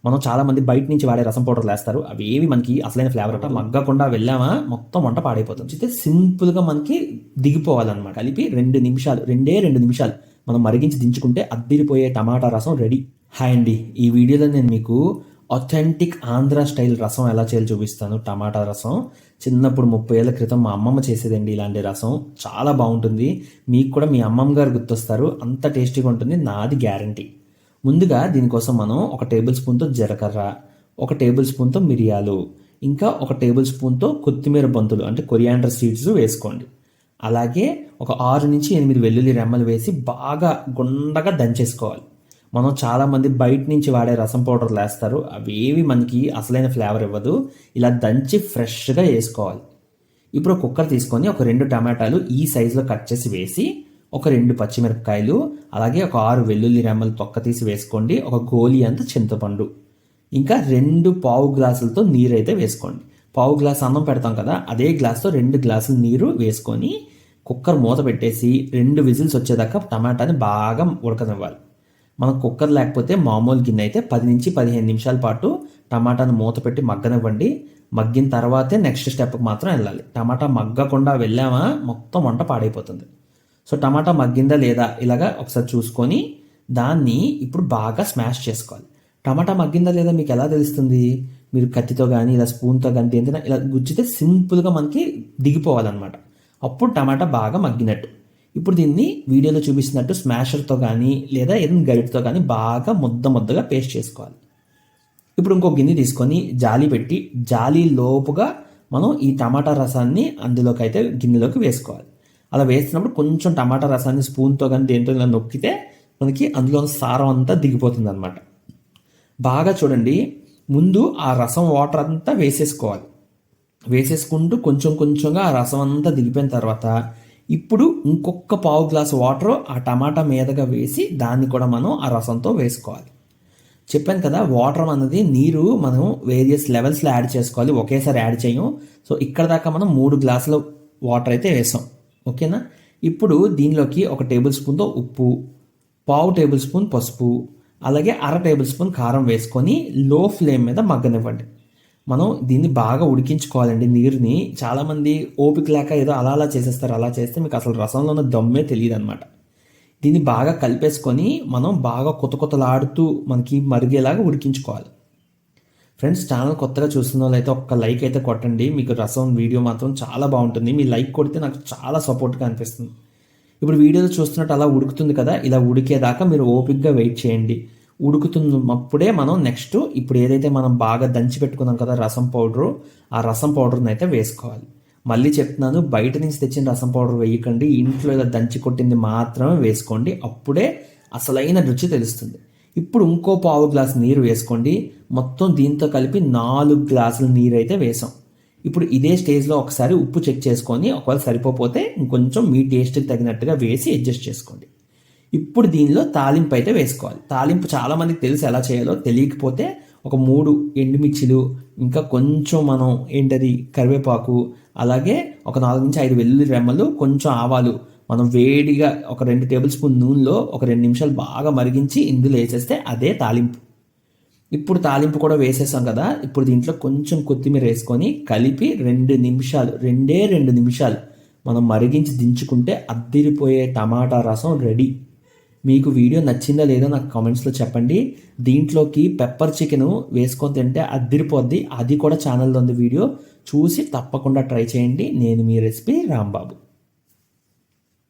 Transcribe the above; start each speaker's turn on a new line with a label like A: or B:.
A: మనం చాలామంది బయట నుంచి వాడే రసం పౌడర్లు వేస్తారు. అవి ఏవి మనకి అసలైన ఫ్లేవర్ అట మగ్గకుండా వెళ్ళామా మొత్తం వంట పాడైపోతుంది. అయితే సింపుల్గా మనకి దిగిపోవాలన్నమాట. కలిపి 2 నిమిషాలు 2 నిమిషాలు మనం మరిగించి దించుకుంటే అద్దిరిపోయే టమాటా రసం రెడీ. హాయ్ అండి, ఈ వీడియోలో నేను మీకు ఆథెంటిక్ ఆంధ్ర స్టైల్ రసం ఎలా చేయాలో చూపిస్తాను. టమాటా రసం చిన్నప్పుడు 30 ఏళ్ల క్రితం మా అమ్మమ్మ చేసేదండి ఇలాంటి రసం. చాలా బాగుంటుంది. మీకు కూడా మీ అమ్మమ్మ గారు గుర్తొస్తారు, అంత టేస్టీగా ఉంటుంది, నాది గ్యారంటీ. ముందుగా దీనికోసం మనం 1 టేబుల్ స్పూన్తో జీలకర్ర, 1 టేబుల్ స్పూన్తో మిరియాలు, ఇంకా 1 టేబుల్ స్పూన్తో కొత్తిమీర బంతులు అంటే కొరియాండర్ సీడ్స్ వేసుకోండి. అలాగే ఒక 6 నుంచి 8 వెల్లుల్లి రెమ్మలు వేసి బాగా గుండగా దంచేసుకోవాలి. మనం చాలామంది బయట నుంచి వాడే రసం పౌడర్లు వేస్తారు, అవి ఏవి మనకి అసలైన ఫ్లేవర్ ఇవ్వదు. ఇలా దంచి ఫ్రెష్గా వేసుకోవాలి. ఇప్పుడు కుక్కర్ తీసుకొని ఒక 2 టమాటాలు ఈ సైజులో కట్ చేసి వేసి, ఒక 2 పచ్చిమిరపకాయలు, అలాగే ఒక 6 వెల్లుల్లి రెమ్మలు తొక్క తీసి వేసుకోండి. ఒక గోలి అంత చింతపండు, ఇంకా 2 పావు గ్లాసులతో నీరు అయితే వేసుకోండి. పావు గ్లాస్ అన్నం పెడతాం కదా, అదే గ్లాస్తో 2 గ్లాసులు నీరు వేసుకొని కుక్కర్ మూత పెట్టేసి 2 విజిల్స్ వచ్చేదాకా టమాటాని బాగా ఉడకనివ్వాలి. మనం కుక్కర్ లేకపోతే మామూలు గిన్నె అయితే 10 నుంచి 15 నిమిషాల పాటు టమాటాను మూత పెట్టి మగ్గనివ్వండి. మగ్గిన తర్వాతే నెక్స్ట్ స్టెప్కి మాత్రం వెళ్ళాలి. టమాటా మగ్గకుండా వెళ్ళామా మొత్తం వంట పాడైపోతుంది. సో టమాటా మగ్గిందా లేదా ఇలాగా ఒకసారి చూసుకొని దాన్ని ఇప్పుడు బాగా స్మాష్ చేసుకోవాలి. టమాటా మగ్గిందా లేదా మీకు ఎలా తెలుస్తుంది? మీరు కత్తితో కానీ ఇలా స్పూన్తో కానీ దేంతో ఇలా గుజ్జితే సింపుల్గా మనకి దిగిపోవాలన్నమాట. అప్పుడు టమాటా బాగా మగ్గినట్టు. ఇప్పుడు దీన్ని వీడియోలో చూపిస్తున్నట్టు స్మాషర్తో కానీ లేదా ఏదైనా గరిటతో కానీ బాగా ముద్దగా పేస్ట్ చేసుకోవాలి. ఇప్పుడు ఇంకో గిన్నె తీసుకొని జాలి పెట్టి జాలి లోపుగా మనం ఈ టమాటా రసాన్ని అందులోకి అయితే గిన్నెలోకి వేసుకోవాలి. అలా వేస్తున్నప్పుడు కొంచెం టమాటా రసాన్ని స్పూన్తో కానీ దేంతో ఇలా నొక్కితే మనకి అందులో సారం అంతా దిగిపోతుంది అనమాట. బాగా చూడండి, ముందు ఆ రసం వాటర్ అంతా వేసేసుకోవాలి. వేసేసుకుంటూ కొంచెంగా ఆ రసం అంతా దిగిపోయిన తర్వాత ఇప్పుడు ఇంకొక పావు గ్లాసు వాటర్ ఆ టమాటా మీదగా వేసి దాన్ని కూడా మనం ఆ రసంతో వేసుకోవాలి. చెప్పాను కదా, వాటర్ అన్నది నీరు మనం వేరియస్ లెవెల్స్లో యాడ్ చేసుకోవాలి, ఒకేసారి యాడ్ చేయం. సో ఇక్కడ దాకా మనం 3 గ్లాసుల వాటర్ అయితే వేసాం, ఓకేనా. ఇప్పుడు దీనిలోకి 1 టేబుల్ స్పూన్తో ఉప్పు, పావు టేబుల్ స్పూన్ పసుపు, అలాగే 1/2 టేబుల్ స్పూన్ కారం వేసుకొని లో ఫ్లేమ్ మీద మగ్గనివ్వండి. మనం దీన్ని బాగా ఉడికించుకోవాలండి నీరుని. చాలామంది ఓపిక లేక ఏదో అలా చేసేస్తారు. అలా చేస్తే మీకు అసలు రసంలో ఉన్న దమ్మే తెలియదు అనమాట. దీన్ని బాగా కలిపేసుకొని మనం బాగా కొత్తలాడుతూ మనకి మరిగేలాగా ఉడికించుకోవాలి. ఫ్రెండ్స్, ఛానల్ కొత్తగా చూస్తున్న వాళ్ళు అయితే ఒక్క లైక్ అయితే కొట్టండి. మీకు రసం వీడియో మాత్రం చాలా బాగుంటుంది. మీ లైక్ కొడితే నాకు చాలా సపోర్ట్గా అనిపిస్తుంది. ఇప్పుడు వీడియోలో చూస్తున్నట్టు అలా ఉడుకుతుంది కదా, ఇలా ఉడికేదాకా మీరు ఓపికగా వెయిట్ చేయండి. ఉడుకుతున్నప్పుడే మనం నెక్స్ట్ ఇప్పుడు ఏదైతే మనం బాగా దంచి పెట్టుకున్నాం కదా రసం పౌడరు, ఆ రసం పౌడర్ని అయితే వేసుకోవాలి. మళ్ళీ చెప్తున్నాను, బయట నుంచి తెచ్చిన రసం పౌడర్ వేయకండి, ఇంట్లో ఇలా దంచి కొట్టింది మాత్రమే వేసుకోండి. అప్పుడే అసలైన రుచి తెలుస్తుంది. ఇప్పుడు ఇంకో పావు గ్లాసు నీరు వేసుకోండి. మొత్తం దీంతో కలిపి 4 గ్లాసుల నీరు అయితే వేసాం. ఇప్పుడు ఇదే స్టేజ్లో ఒకసారి ఉప్పు చెక్ చేసుకొని ఒకవేళ సరిపోతే ఇంకొంచెం మీ టేస్ట్కి తగినట్టుగా వేసి అడ్జస్ట్ చేసుకోండి. ఇప్పుడు దీనిలో తాలింపు అయితే వేసుకోవాలి. తాలింపు చాలామందికి తెలుసు ఎలా చేయాలో, తెలియకపోతే ఒక 3 ఎండుమిర్చిలు, ఇంకా కొంచెం మనం కరివేపాకు, అలాగే ఒక 4 నుంచి 5 వెల్లుల్లి రెమ్మలు, కొంచెం ఆవాలు మనం వేడిగా ఒక 2 టేబుల్ స్పూన్ నూనెలో ఒక 2 నిమిషాలు బాగా మరిగించి ఇందులో వేసేస్తే అదే తాలింపు. ఇప్పుడు తాలింపు కూడా వేసేసాం కదా, ఇప్పుడు దీంట్లో కొంచెం కొత్తిమీర వేసుకొని కలిపి 2 నిమిషాలు 2 నిమిషాలు మనం మరిగించి దించుకుంటే అద్దిరిపోయే టమాటా రసం రెడీ. మీకు వీడియో నచ్చిందా లేదో నాకు కామెంట్స్లో చెప్పండి. దీంట్లోకి పెప్పర్ చికెన్ వేసుకొని తింటే అద్దిరిపోద్ది. అది కూడా ఛానల్లో ఉంది వీడియో, చూసి తప్పకుండా ట్రై చేయండి. నేను మీ రెసిపీ రాంబాబు.